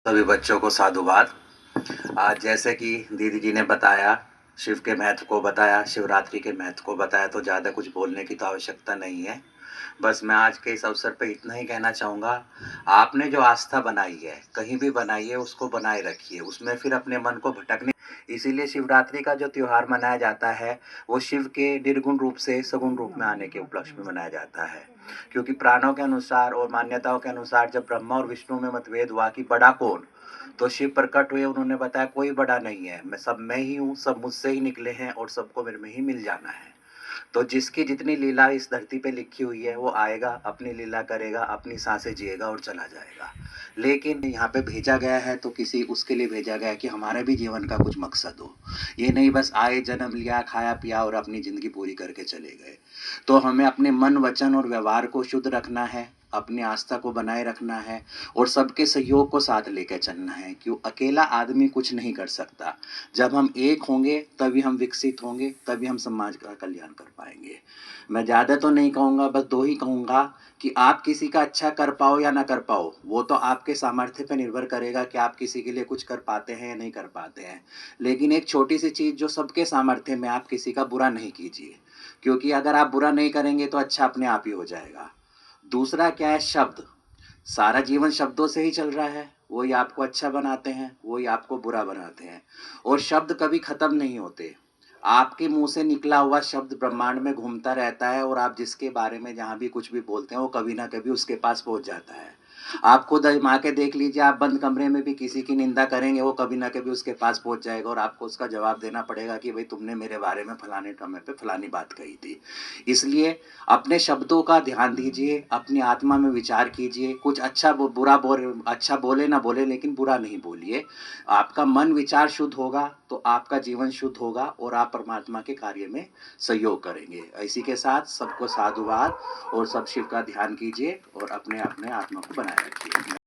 सभी बच्चों को साधुवाद। आज जैसे कि दीदी जी ने बताया, शिव के महत्व को बताया, शिवरात्रि के महत्व को बताया, तो ज़्यादा कुछ बोलने की तो आवश्यकता नहीं है। बस मैं आज के इस अवसर पे इतना ही कहना चाहूँगा, आपने जो आस्था बनाई है, कहीं भी बनाई है, उसको बनाए रखिए, उसमें फिर अपने मन को भटकने। इसीलिए शिवरात्रि का जो त्योहार मनाया जाता है, वो शिव के निर्गुण रूप से सगुण रूप में आने के उपलक्ष्य में मनाया जाता है। क्योंकि पुराणों के अनुसार और मान्यताओं के अनुसार जब ब्रह्मा और विष्णु में मतभेद हुआ कि बड़ा कौन, तो शिव प्रकट हुए, उन्होंने बताया कोई बड़ा नहीं है, मैं ही हूँ, सब मुझसे ही निकले हैं और सबको मेरे में ही मिल जाना है। तो जिसकी जितनी लीला इस धरती पे लिखी हुई है, वो आएगा, अपनी लीला करेगा, अपनी सांसें जिएगा और चला जाएगा। लेकिन यहाँ पे भेजा गया है तो किसी उसके लिए भेजा गया है कि हमारे भी जीवन का कुछ मकसद हो। ये नहीं बस आए, जन्म लिया, खाया पिया और अपनी ज़िंदगी पूरी करके चले गए। तो हमें अपने मन, वचन और व्यवहार को शुद्ध रखना है, अपनी आस्था को बनाए रखना है और सबके सहयोग को साथ लेकर चलना है। क्यों अकेला आदमी कुछ नहीं कर सकता। जब हम एक होंगे तभी हम विकसित होंगे, तभी हम समाज का कल्याण कर पाएंगे। मैं ज़्यादा तो नहीं कहूँगा, बस दो ही कहूँगा कि आप किसी का अच्छा कर पाओ या ना कर पाओ, वो तो आपके सामर्थ्य पर निर्भर करेगा कि आप किसी के लिए कुछ कर पाते हैं या नहीं कर पाते हैं। लेकिन एक छोटी सी चीज़ जो सबके सामर्थ्य में, आप किसी का बुरा नहीं कीजिए, क्योंकि अगर आप बुरा नहीं करेंगे तो अच्छा अपने आप ही हो जाएगा। दूसरा क्या है, शब्द। सारा जीवन शब्दों से ही चल रहा है, वही आपको अच्छा बनाते हैं, वही आपको बुरा बनाते हैं। और शब्द कभी ख़त्म नहीं होते। आपके मुंह से निकला हुआ शब्द ब्रह्मांड में घूमता रहता है और आप जिसके बारे में जहाँ भी कुछ भी बोलते हैं, वो कभी ना कभी उसके पास पहुँच जाता है। आप खुद आजमा के देख लीजिए, आप बंद कमरे में भी किसी की निंदा करेंगे, वो कभी ना कभी उसके पास पहुँच जाएगा और आपको उसका जवाब देना पड़ेगा कि भाई तुमने मेरे बारे में फलाने समय पे फलानी बात कही थी। इसलिए अपने शब्दों का ध्यान दीजिए, अपनी आत्मा में विचार कीजिए, कुछ अच्छा बुरा अच्छा बोले ना बोले, लेकिन बुरा नहीं बोलिए। आपका मन विचार शुद्ध होगा तो आपका जीवन शुद्ध होगा और आप परमात्मा के कार्य में सहयोग करेंगे। इसी के साथ सबको साधुवाद और सब शिव का ध्यान कीजिए और अपने अपने आत्मा को बनाए रखिए।